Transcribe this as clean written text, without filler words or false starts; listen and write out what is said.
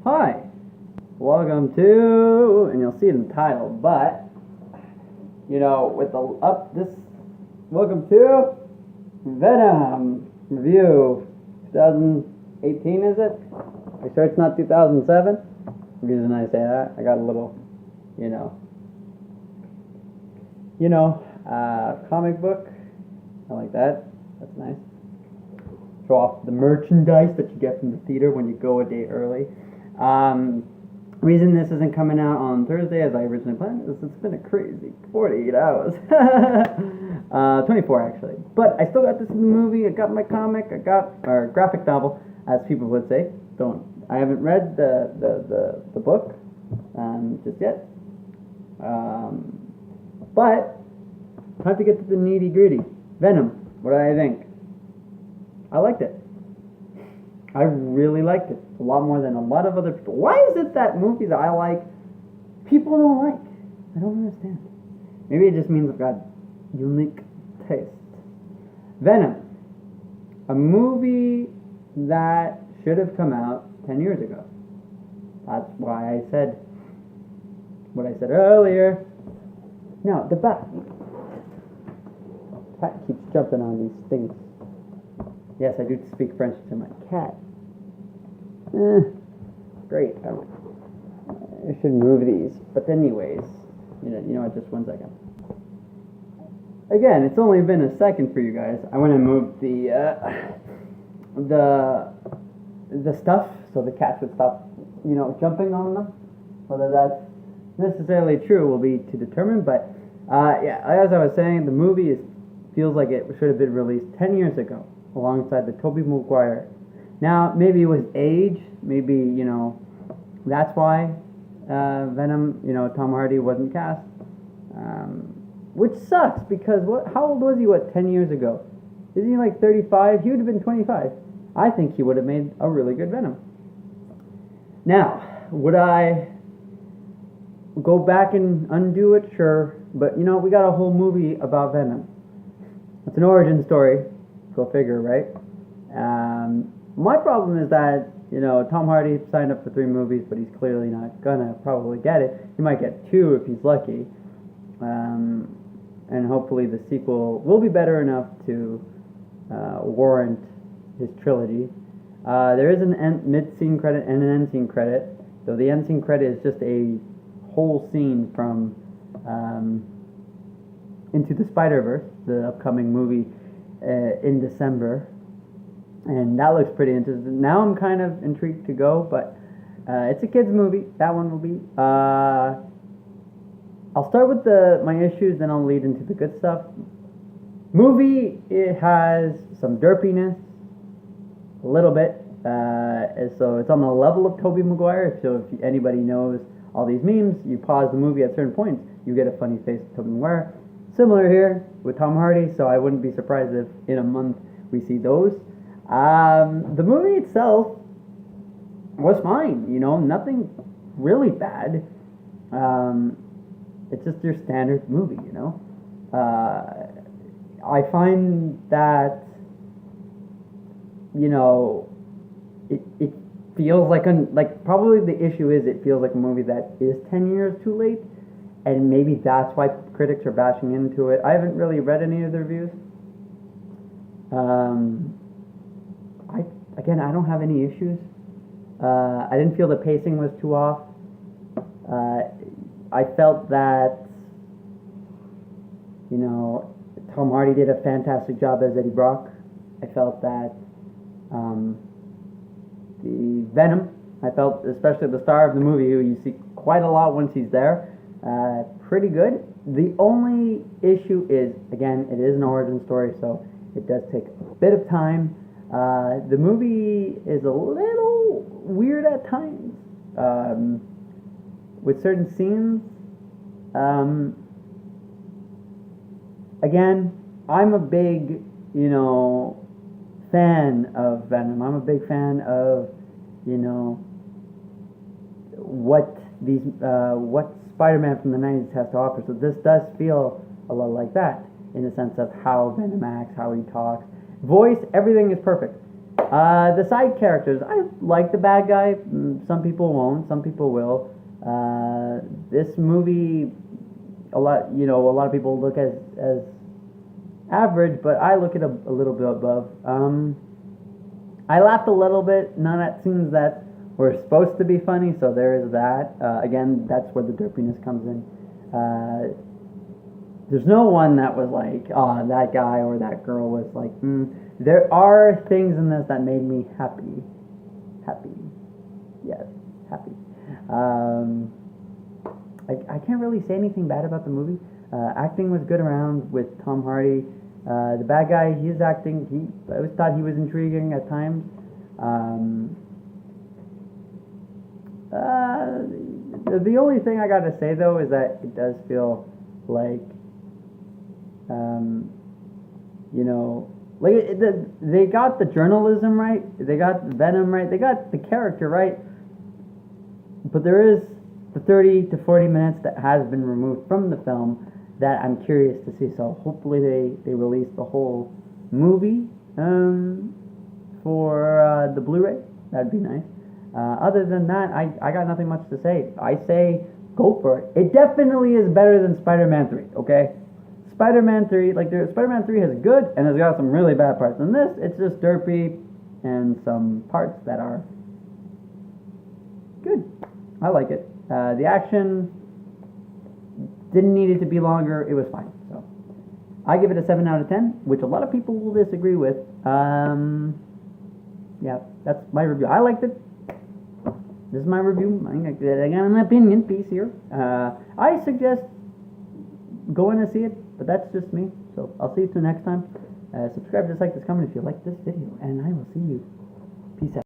Hi, welcome to, and you'll see it in the title, but, with the welcome to Venom review 2018, is it? Are you sure it's not 2007? The reason I say that, I got a little, comic book. I like that. That's nice. Show off the merchandise that you get from the theater when you go a day early. Reason this isn't coming out on Thursday as I originally planned is it's been a crazy 48 hours. 24 actually. But I still got this movie, I got my comic, or graphic novel, as people would say. I haven't read the book just yet. But time to get to the nitty gritty. Venom, what did I think? I liked it. I really liked it. A lot more than a lot of other people. Why is it that movies I like, people don't like? I don't understand. Maybe it just means I've got unique taste. Venom. A movie that should have come out 10 years ago. That's why I said what I said earlier. Now, the cat keeps jumping on these things. Yes, I do speak French to my cat. Great. I should move these. But anyways, just 1 second. Again, it's only been a second for you guys. I want to move the stuff so the cats would stop, jumping on them. Whether that's necessarily true will be to determine. But as I was saying, the movie feels like it should have been released 10 years ago, alongside the Tobey Maguire. Now, maybe it was age, maybe, that's why Venom, Tom Hardy wasn't cast, which sucks, because how old was he, 10 years ago? Isn't he like 35? He would have been 25. I think he would have made a really good Venom. Now, would I go back and undo it? Sure, but, we got a whole movie about Venom. It's an origin story. Go figure, right? My problem is that, Tom Hardy signed up for 3 movies, but he's clearly not gonna probably get it. He might get 2 if he's lucky. And hopefully the sequel will be better enough to warrant his trilogy. There is an mid-scene credit and an end-scene credit, though the end-scene credit is just a whole scene from Into the Spider-Verse, the upcoming movie in December, and that looks pretty interesting. Now I'm kind of intrigued to go, but it's a kids movie. That one will be. I'll start with my issues, then I'll lead into the good stuff. Movie, it has some derpiness, a little bit. So it's on the level of Tobey Maguire. So if anybody knows all these memes, you pause the movie at certain points, you get a funny face of Tobey Maguire. Similar here with Tom Hardy, so I wouldn't be surprised if in a month we see those. The movie itself was fine, nothing really bad. It's just your standard movie, I find that, it feels like probably the issue is it feels like a movie that is 10 years too late. And maybe that's why critics are bashing into it. I haven't really read any of the reviews. I don't have any issues. I didn't feel the pacing was too off. I felt that, Tom Hardy did a fantastic job as Eddie Brock. I felt that the Venom, I felt especially the star of the movie, who you see quite a lot once he's there, pretty good. The only issue is, again, it is an origin story, so it does take a bit of time. The movie is a little weird at times with certain scenes. Again, I'm a big, fan of Venom. I'm a big fan of, what Spider-Man from the 90s has to offer. So this does feel a lot like that, in the sense of how Venom acts, how he talks. Voice, everything is perfect. The side characters, I like the bad guy. Some people won't. Some people will. This movie, a lot of people look as average, but I look at a little bit above. I laughed a little bit, not at scenes that were supposed to be funny, so there is that. Again, that's where the derpiness comes in. There's no one that was like, oh, that guy or that girl was like, There are things in this that made me happy. Happy. Yes, happy. I can't really say anything bad about the movie. Acting was good around with Tom Hardy. The bad guy, his acting, I always thought he was intriguing at times. The only thing I gotta say though is that it does feel like, they got the journalism right, they got Venom right, they got the character right, but there is the 30 to 40 minutes that has been removed from the film that I'm curious to see. So hopefully they release the whole movie for the Blu-ray. That'd be nice. Other than that, I got nothing much to say. I say go for it. It definitely is better than Spider-Man 3, okay? Spider-Man 3, Spider-Man 3 has good and has got some really bad parts. In this, it's just derpy and some parts that are good. I like it. The action didn't need it to be longer. It was fine. So I give it a 7 out of 10, which a lot of people will disagree with. Yeah, that's my review. I liked it. This is my review. I got an opinion piece here. I suggest going to see it, but that's just me. So I'll see you till next time. Subscribe, dislike this, comment if you like this video, and I will see you. Peace out.